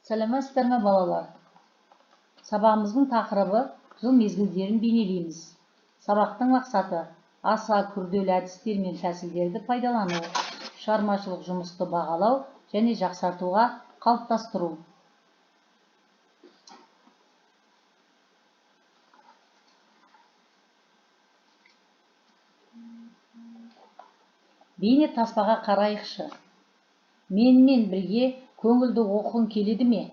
Сәлеметсіздер ме балалар? Сабағымыздың тақырыбы жыл мезгілдерін бейнелейміз. Сабақтың мақсаты аса күрделі әдістер мен тәсілдерді пайдалану, шығармашылық жұмысты бағалау және жақсартуға қалыптастыру. Бейне таспаға қарайықшы. Менімен бірге көңілді оқығың келеді ме?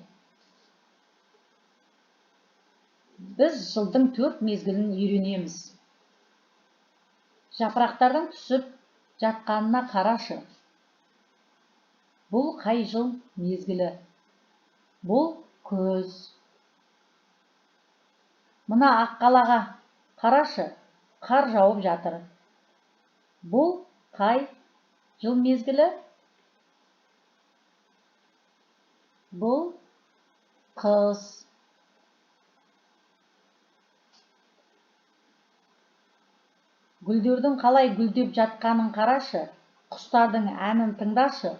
Біз жылдың 4 мезгілін үйренеміз. Жапырақтардың түсіп жатқанына қарашы. Бұл қай жыл мезгілі? Бұл күз. Мына аққалаға қарашы, қар жауып жатыр. Бұл қай жыл мезгілі? Бұл қыс. Гүлдердің қалай гүлдеп жатқанын қарашы, құстардың әнін тыңдашы.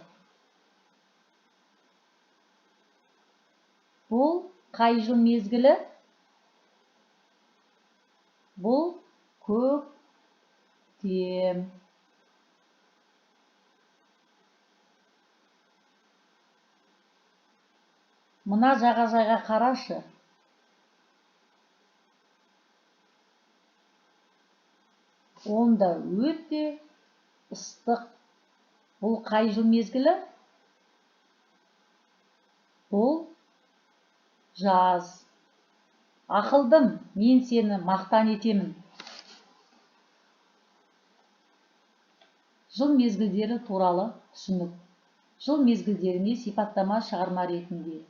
Бұл қай жыл мезгілі? Бұл көктем. Мына жағажайға қарашы. Онда өте ыстық. Бұл қай жыл мезгілі? Бұл жаз. Ақылдым, мен сені мақтан етемін. Жыл мезгілдері туралы түсінік. Жыл мезгілдеріне сипаттама шығарма ретінде.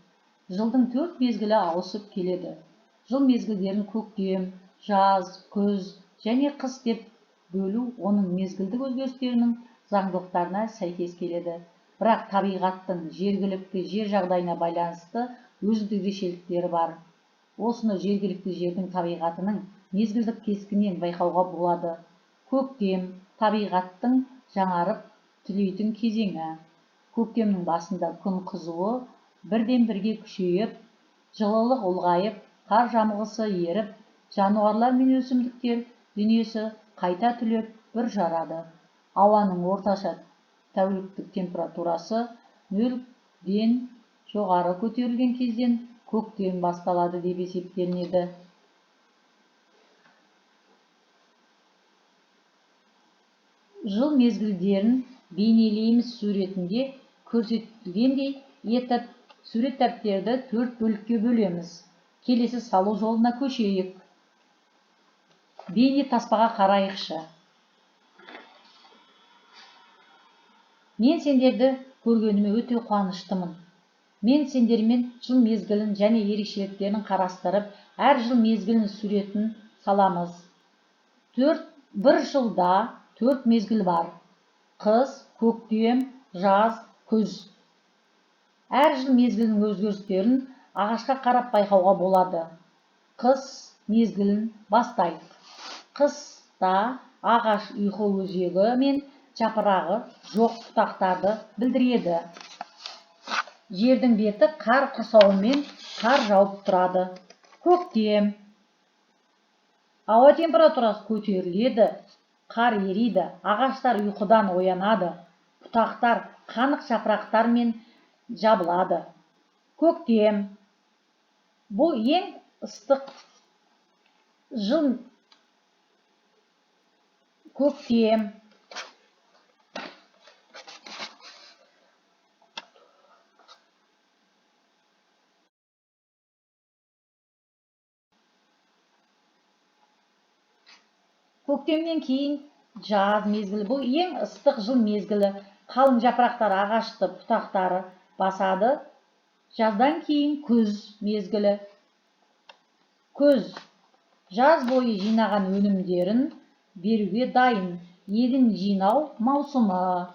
Жылдың 4 мезгілі ауысып келеді. Жыл мезгілдерін көктем, жаз, күз және қыс деп бөлу оның мезгілдік өзгерістерінің заңдылықтарына сәйкес келеді. Бірақ табиғаттың жергілікті жер жағдайына байланысты өзіндік ерекшеліктері бар. Осыны жергілікті жердің табиғатының мезгілдік кескінінен байқауға болады. Көктем табиғаттың жаңарып түлейтін кезеңі. Көктемнің басында күн қызуы бірден бірге күшейіп, жылылық ұлғайып, қар жамылғысы еріп, жануарлар мен өсімдіктер дүниесі қайта түлеп бүр жарады. Ауаның орташа тәуліктік температурасы 0-ден жоғары көтерілген кезден көктем басталады деп есептелінеді. Жыл мезгілдерін бейнелейміз суретінде көрсетілгендей етіп сурет дәптерді 4 бөлікке бөлеміз. Келесі салу жолына көшейік. Бейне таспаға қарайықшы. Мен сендерді көргеніме өте қуаныштымын. Мен сендермен жыл мезгілін және ерекшеліктерін қарастырып, әр жыл мезгілінің суретін саламыз. Bir жылда 4 мезгіл бар. Қыс, көктем, жаз, күз. Әр жыл мезгілінің өзгерістерін ағашқа қарап байқауға болады. Қыс мезгілін бастайық. Қыста ағаш ұйқы өзегі мен жапырағы жоқ бұтақтарды білдіреді. Жердің беті қар құрсауымен қар жауып тұрады. Көктем. Ауа температурасы көтеріледі, қар ериді, ағаштар ұйқыдан оянады, бұтақтар қанық жапырақтармен жабылады. Көктем. Бұл ең ыстық жыл. Көктем. Көктемнен кейін жаз мезгілі. Бұл ең ыстық жыл мезгілі. Қалың жапырақтар ағашты бұтақтары басады. Жаздан кейін күз мезгілі. Күз. Жаз бойы жинаған өнімдерін беруге дайын. Егін жинау маусымы.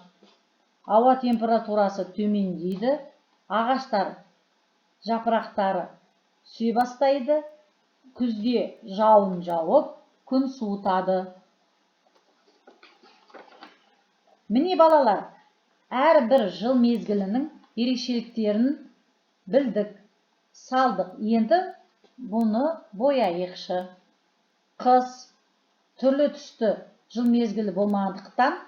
Ауа температурасы төмендейді. Ағаштар жапырақтары түсе бастайды. Күзде жауын жауып, күн суытады. Міне балалар, әрбір жыл мезгілінің ерекшеліктерін білдік. салдық. Енді бұны бояйықшы. Қыс түрлі түсті жыл мезгілі болмағандықтан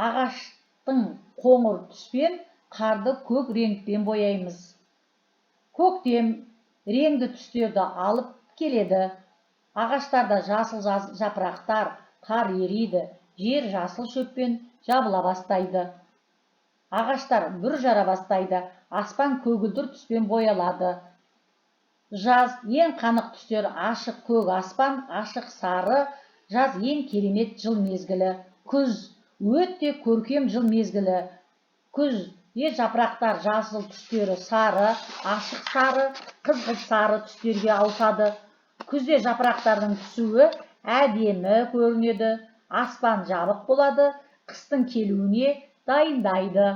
ағаштың қоңыр түспен, қарды көк реңкпен бояймыз. Көктем реңді түстерді алып келеді. Ағаштарда жасыл жапырақтар, қар ериді, жер жасыл шөппен жабыла бастайды. Ағаштар бүр жара бастайды, аспан көгілдір түспен боялады. Жаз ең қанық түстер ашық көк аспан, ашық сары, жаз ең керемет жыл мезгілі. Күз өте көркем жыл мезгілі. Күзде жапырақтар жасыл түстері сары, ашық сары, қызғылт сары түстерге ауысады. Күзде жапырақтардың түсуі әдемі көрінеді, аспан жабық болады, қыстың келуіне дайындайды.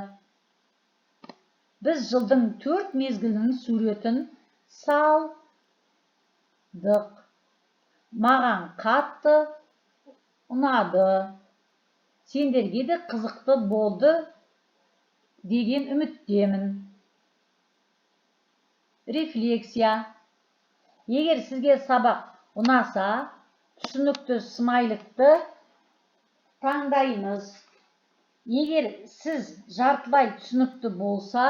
Біз жылдың 4 мезгілінің суретін салдық. Маған қатты ұнады. Сендерге де қызықты болды деген үміттемін. Рефлексия. Егер сізге сабақ ұнаса, түсінікті смайликті таңдаймыз. Егер сіз жартылай түсінікті болса,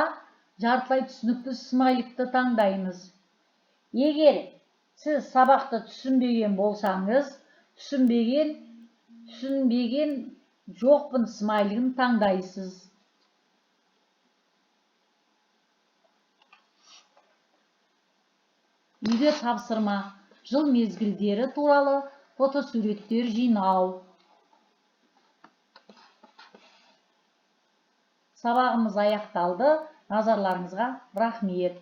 жартылай түсінікті смайликті таңдаймыз. Егер сіз сабақты түсінбеген болсаңыз, түсінбеген жоқпын смайлигін таңдайсыз. Үйде тапсырма: жыл мезгілдері туралы фотосуреттер жинау. Сабағымыз аяқталды. Назарларыңызға рахмет.